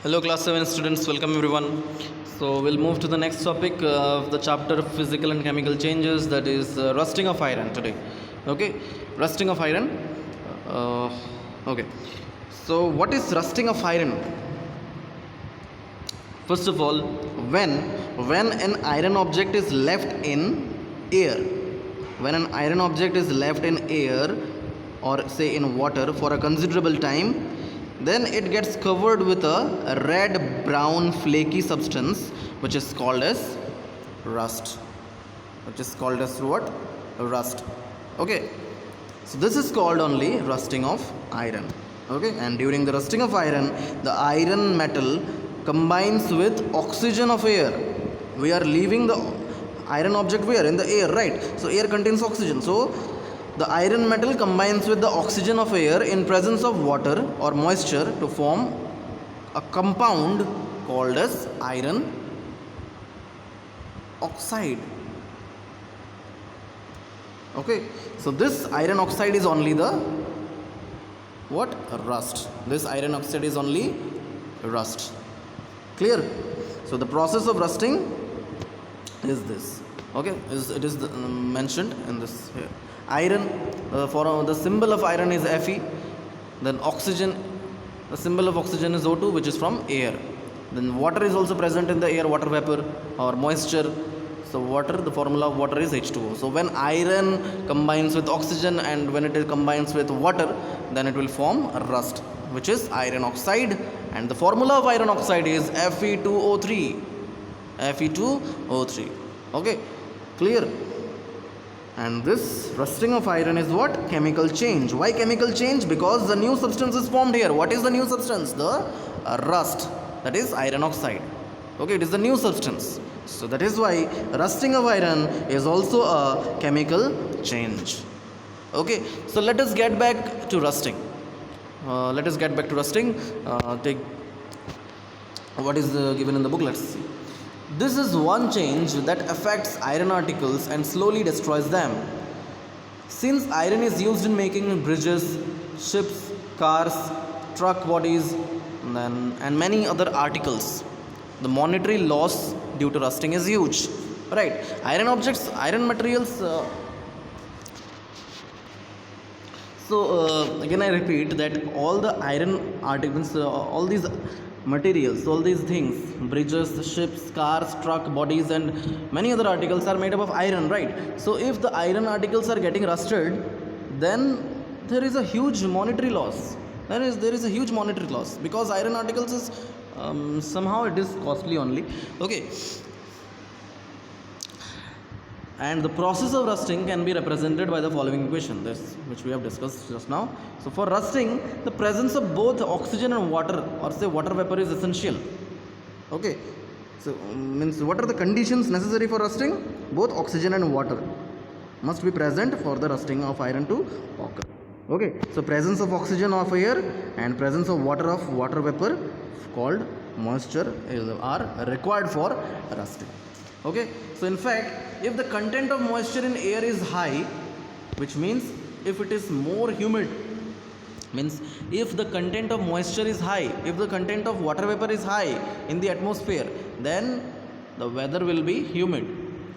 Hello class 7 students, welcome everyone. So we'll move to the next topic of the chapter of physical and chemical changes, that is rusting of iron today. Okay, rusting of iron. Uh, okay, so what is rusting of iron? First of all, when an iron object is left in air, when an iron object is left in air or say in water for a considerable time, then it gets covered with a red brown flaky substance which is called as rust. Which is called as what? Rust. Okay, so this is called only rusting of iron. Okay, and during the rusting of iron, the iron metal combines with oxygen of air. We are leaving the iron object where? In the air, right? So air contains oxygen. So the iron metal combines with the oxygen of air in presence of water or moisture to form a compound called as iron oxide. Okay, so this iron oxide is only the what? Rust. This iron oxide is only rust. Clear? So the process of rusting is this. Okay, it is mentioned in this here. Iron, for the symbol of iron is Fe. Then oxygen, the symbol of oxygen is O2, which is from air. Then water is also present in the air, water vapor or moisture. So water, the formula of water is H2O. So when iron combines with oxygen and when it combines with water, then it will form rust, which is iron oxide. And the formula of iron oxide is Fe2O3. Fe2O3. Okay, clear? And this rusting of iron is what? Chemical change. Why chemical change? Because the new substance is formed here. What is the new substance? The rust. That is iron oxide. Okay, it is the new substance. So that is why rusting of iron is also a chemical change. Okay, so let us get back to rusting. Take what is given in the book. Let's see. This is one change that affects iron articles and slowly destroys them. Since iron is used in making bridges, ships, cars, truck bodies, and many other articles, the monetary loss due to rusting is huge. Right? Iron objects, iron materials. Again I repeat that all the iron articles, all these materials, all these things, bridges, ships, cars, truck bodies and many other articles are made up of iron, right? So if the iron articles are getting rusted, then there is a huge monetary loss. There is a huge monetary loss because iron articles is somehow it is costly only. Okay, and the process of rusting can be represented by the following equation, this which we have discussed just now. So for rusting, the presence of both oxygen and water, or say water vapor, is essential. Okay, so means what are the conditions necessary for rusting? Both oxygen and water must be present for the rusting of iron to occur. Okay, so presence of oxygen of air and presence of water vapor called moisture are required for rusting. Okay, so in fact, if the content of moisture in air is high, which means if it is more humid, means if the content of moisture is high, if the content of water vapor is high in the atmosphere, then the weather will be humid.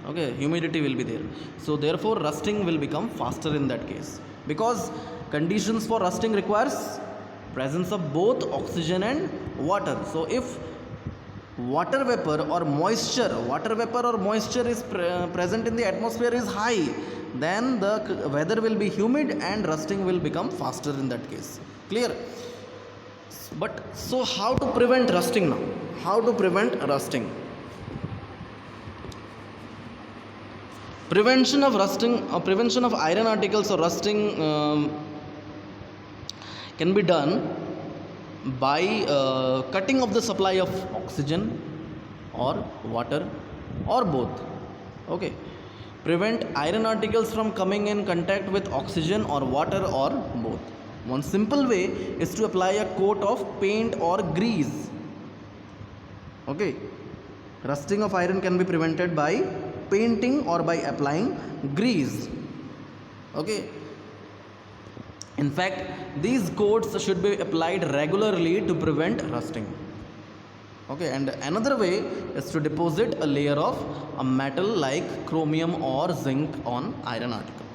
Okay, humidity will be there. So therefore rusting will become faster in that case, because conditions for rusting requires presence of both oxygen and water. So if water vapor or moisture is present in the atmosphere is high, then the weather will be humid and rusting will become faster in that case. Clear? But so how to prevent rusting now? How to prevent rusting? Prevention of rusting or prevention of iron articles or rusting can be done by cutting off the supply of oxygen or water or both. Okay, prevent iron articles from coming in contact with oxygen or water or both. One simple way is to apply a coat of paint or grease. Okay, rusting of iron can be prevented by painting or by applying grease. Okay, In fact, these coats should be applied regularly to prevent rusting. Okay, and another way is to deposit a layer of a metal like chromium or zinc on iron article.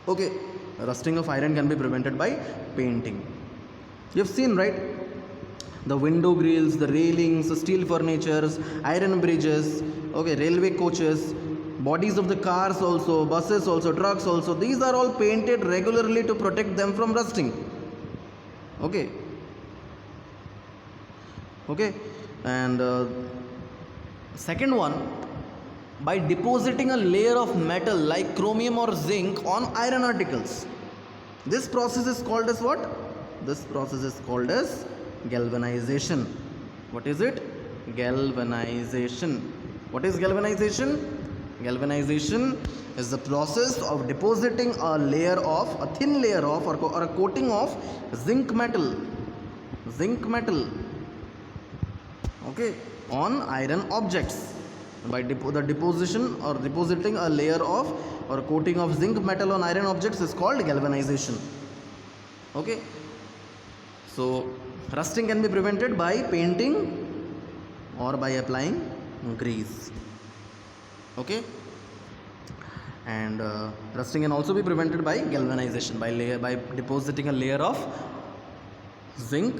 Okay, rusting of iron can be prevented by painting. You've seen, right? The window grills, the railings, steel furnitures, iron bridges, okay, railway coaches, bodies of the cars also, buses also, trucks also. These are all painted regularly to protect them from rusting. Okay. Okay, and second one, by depositing a layer of metal like chromium or zinc on iron articles. This process is called as what? This process is called as galvanization. What is it? Galvanization. What is galvanization? Galvanization is the process of depositing a layer of, a thin layer of, or a coating of zinc metal. Zinc metal. Okay, on iron objects. By the deposition or depositing a layer of or coating of zinc metal on iron objects is called galvanization. Okay, so rusting can be prevented by painting or by applying grease. Okay, and rusting can also be prevented by galvanization, by depositing a layer of zinc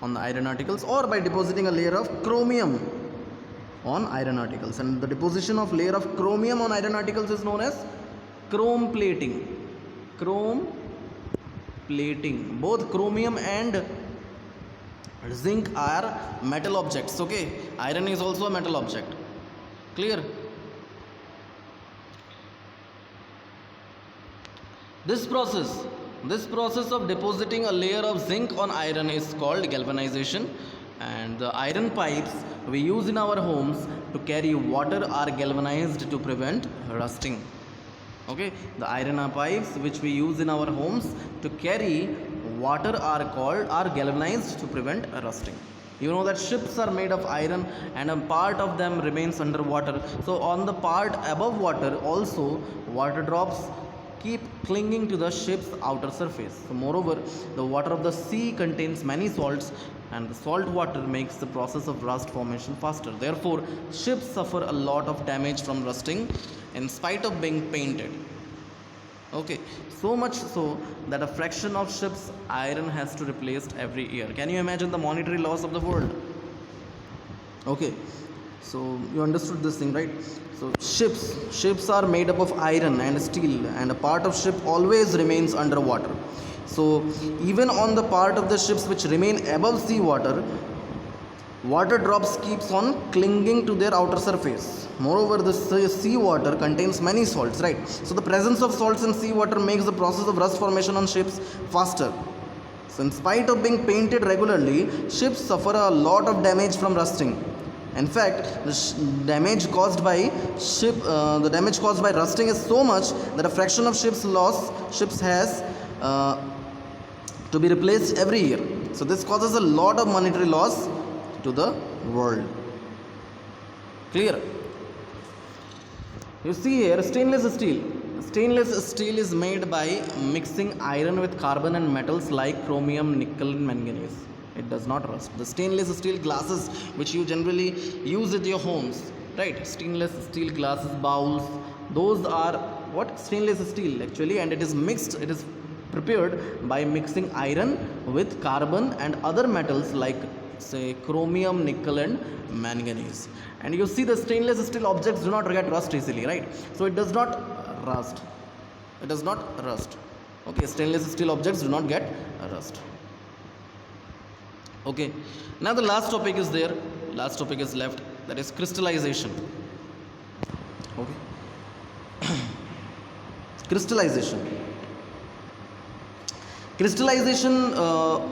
on the iron articles, or by depositing a layer of chromium on iron articles. And the deposition of layer of chromium on iron articles is known as chrome plating. Chrome plating. Both chromium and zinc are metal objects. Okay, iron is also a metal object. Clear? This process of depositing a layer of zinc on iron is called galvanization, and the iron pipes we use in our homes to carry water are galvanized to prevent rusting. Okay, the iron pipes which we use in our homes to carry water are galvanized to prevent rusting. You know that ships are made of iron and a part of them remains underwater. So on the part above water also water drops keep clinging to the ship's outer surface. So moreover, the water of the sea contains many salts, and the salt water makes the process of rust formation faster. Therefore, ships suffer a lot of damage from rusting in spite of being painted. Okay, so much so that a fraction of ships' iron has to be replaced every year. Can you imagine the monetary loss of the world? Okay, so you understood this thing, right? So ships are made up of iron and steel, and a part of ship always remains underwater. So even on the part of the ships which remain above sea water, water drops keeps on clinging to their outer surface. Moreover, the sea water contains many salts, right? So the presence of salts in sea water makes the process of rust formation on ships faster. So in spite of being painted regularly, ships suffer a lot of damage from rusting. In fact, the damage caused by rusting is so much that a fraction of ships has to be replaced every year. So this causes a lot of monetary loss to the world. Clear? You see here stainless steel. Stainless steel is made by mixing iron with carbon and metals like chromium, nickel, and manganese. It does not rust. The stainless steel glasses which you generally use at your homes, right? Stainless steel glasses, bowls, those are what? Stainless steel actually, and it is prepared by mixing iron with carbon and other metals like say chromium, nickel, and manganese. And you see the stainless steel objects do not get rust easily, right? So it does not rust. It does not rust. Okay, stainless steel objects do not get rust. Okay, now the last topic is there. Last topic is left, that is crystallization. Okay. Crystallization.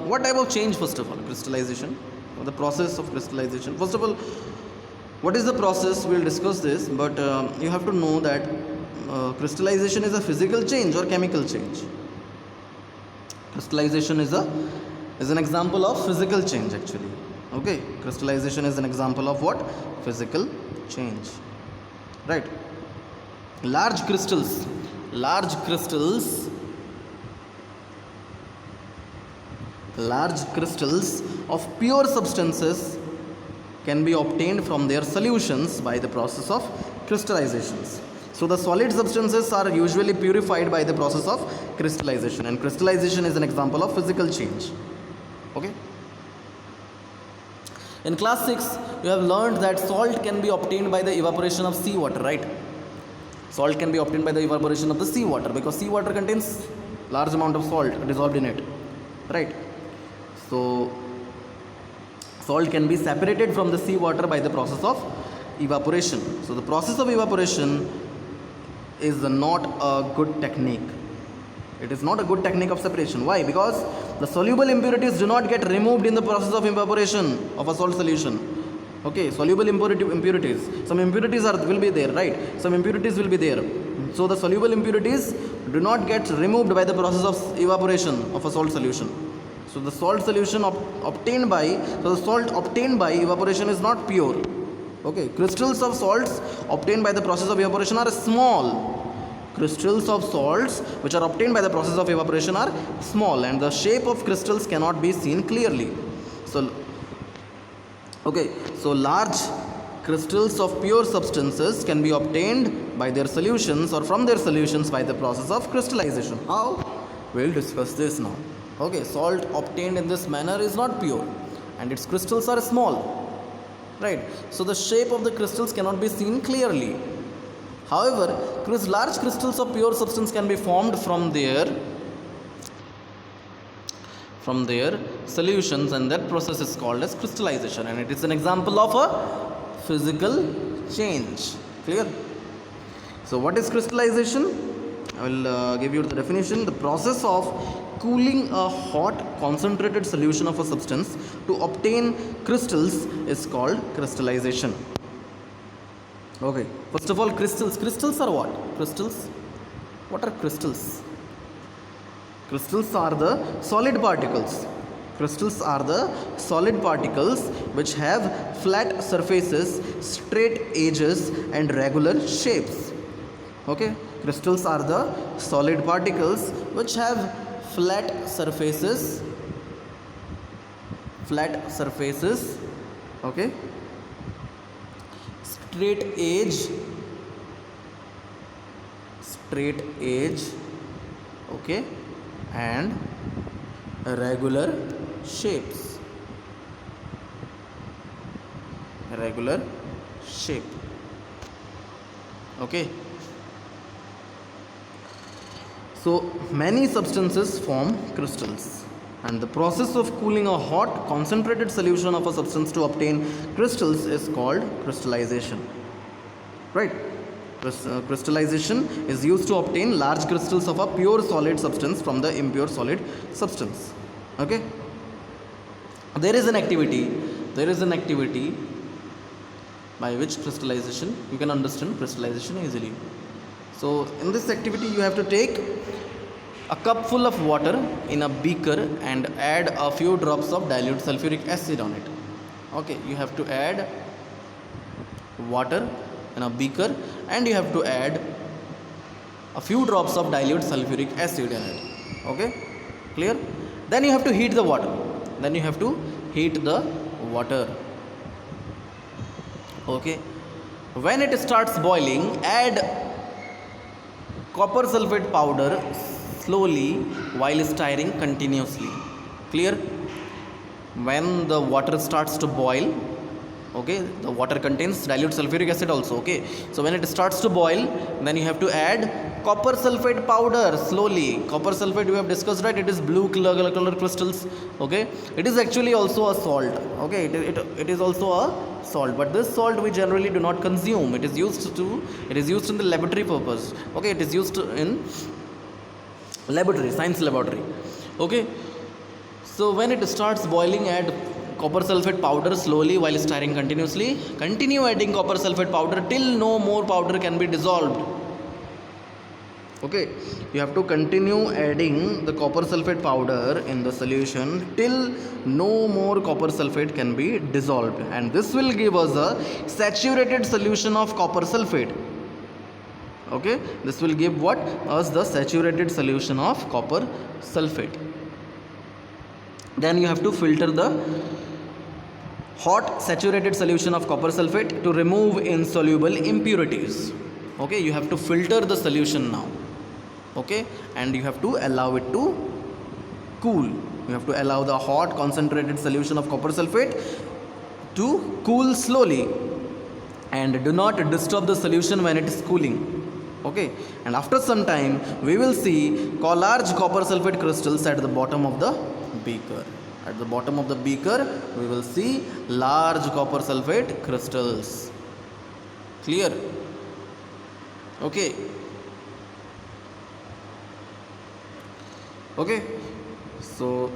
What type of change? First of all, crystallization, the process of crystallization. First of all, what is the process? We'll discuss this, but you have to know that crystallization is a physical change or chemical change. Crystallization is an example of physical change actually. Okay, crystallization is an example of what? Physical change, right? Large crystals of pure substances can be obtained from their solutions by the process of crystallizations. So the solid substances are usually purified by the process of crystallization, and crystallization is an example of physical change. Okay. In class 6, you have learned that salt can be obtained by the evaporation of seawater, right? Salt can be obtained by the evaporation of the seawater, because seawater contains large amount of salt dissolved in it, right? So salt can be separated from the seawater by the process of evaporation. So the process of evaporation is not a good technique. It is not a good technique of separation. Why? Because the soluble impurities do not get removed in the process of evaporation of a salt solution. Okay, soluble impurities. Some impurities will be there, right? Some impurities will be there. So the soluble impurities do not get removed by the process of evaporation of a salt solution. So the salt solution obtained by evaporation is not pure. Okay, crystals of salts obtained by the process of evaporation are small. Crystals of salts which are obtained by the process of evaporation are small, and the shape of crystals cannot be seen clearly. So large crystals of pure substances can be obtained by their solutions or from their solutions by the process of crystallization. How? We'll discuss this now. Okay, salt obtained in this manner is not pure, and its crystals are small, right? So the shape of the crystals cannot be seen clearly. However, large crystals of pure substance can be formed from their solutions, and that process is called as crystallization, and it is an example of a physical change. Clear? So what is crystallization? I will give you the definition. The process of cooling a hot concentrated solution of a substance to obtain crystals is called crystallization. Okay, first of all, crystals. Crystals are what? Crystals? What are crystals? Crystals are the solid particles. Crystals are the solid particles which have flat surfaces, straight edges, and regular shapes. Okay, crystals are the solid particles which have flat surfaces, okay, straight edge, okay, and regular shapes, okay. So many substances form crystals, and the process of cooling a hot concentrated solution of a substance to obtain crystals is called crystallization, right? Crystallization is used to obtain large crystals of a pure solid substance from the impure solid substance. Okay, there is an activity by which crystallization, you can understand crystallization easily. So in this activity, you have to take a cup full of water in a beaker and add a few drops of dilute sulfuric acid on it. Okay, you have to add water in a beaker and you have to add a few drops of dilute sulfuric acid in it. Okay, clear? Then you have to heat the water. Okay, when it starts boiling, add copper sulfate powder slowly while stirring continuously. Clear? When the water starts to boil, okay, the water contains dilute sulfuric acid also. Okay, so when it starts to boil, then you have to add copper sulfate powder slowly. Copper sulfate we have discussed, right? It is blue color crystals. Okay, it is actually also a salt. Okay, it is also a salt, but this salt we generally do not consume. It is used in the laboratory purpose. Okay, it is used in science laboratory. Okay, so when it starts boiling, add copper sulfate powder slowly while stirring continuously. Continue adding copper sulfate powder till no more powder can be dissolved. Okay, you have to continue adding the copper sulfate powder in the solution till no more copper sulfate can be dissolved, and this will give us a saturated solution of copper sulfate. Okay, this will give us the saturated solution of copper sulfate. Then you have to filter the hot saturated solution of copper sulfate to remove insoluble impurities. Okay, you have to filter the solution now. Okay, and you have to allow it to cool. You have to allow the hot concentrated solution of copper sulfate to cool slowly, and do not disturb the solution when it is cooling. Okay, and after some time we will see large copper sulfate crystals at the bottom of the beaker. At the bottom of the beaker we will see large copper sulfate crystals. Clear? Okay. Okay, so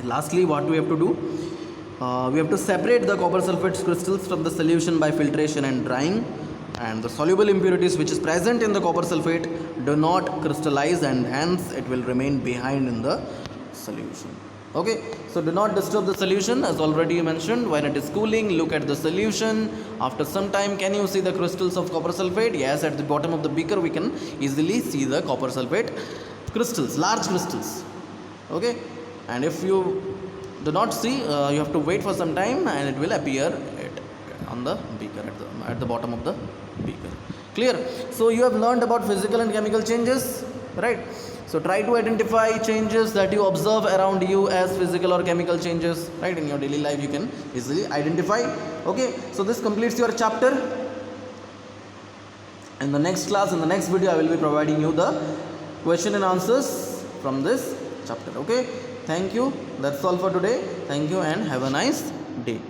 lastly what we have to do, we have to separate the copper sulfate crystals from the solution by filtration and drying, and the soluble impurities which is present in the copper sulfate do not crystallize, and hence it will remain behind in the solution. Okay, so do not disturb the solution, as already mentioned. When it is cooling, look at the solution. After some time, can you see the crystals of copper sulfate? Yes, at the bottom of the beaker we can easily see the copper sulfate crystals, large crystals. Okay, and if you do not see, you have to wait for some time and it will appear on the beaker, at the bottom of the beaker. Clear? So you have learned about physical and chemical changes, right? So try to identify changes that you observe around you as physical or chemical changes, right? In your daily life you can easily identify. Okay, so this completes your chapter. In the next class, in the next video, I will be providing you the question and answers from this chapter. Okay, thank you. That's all for today. Thank you and have a nice day.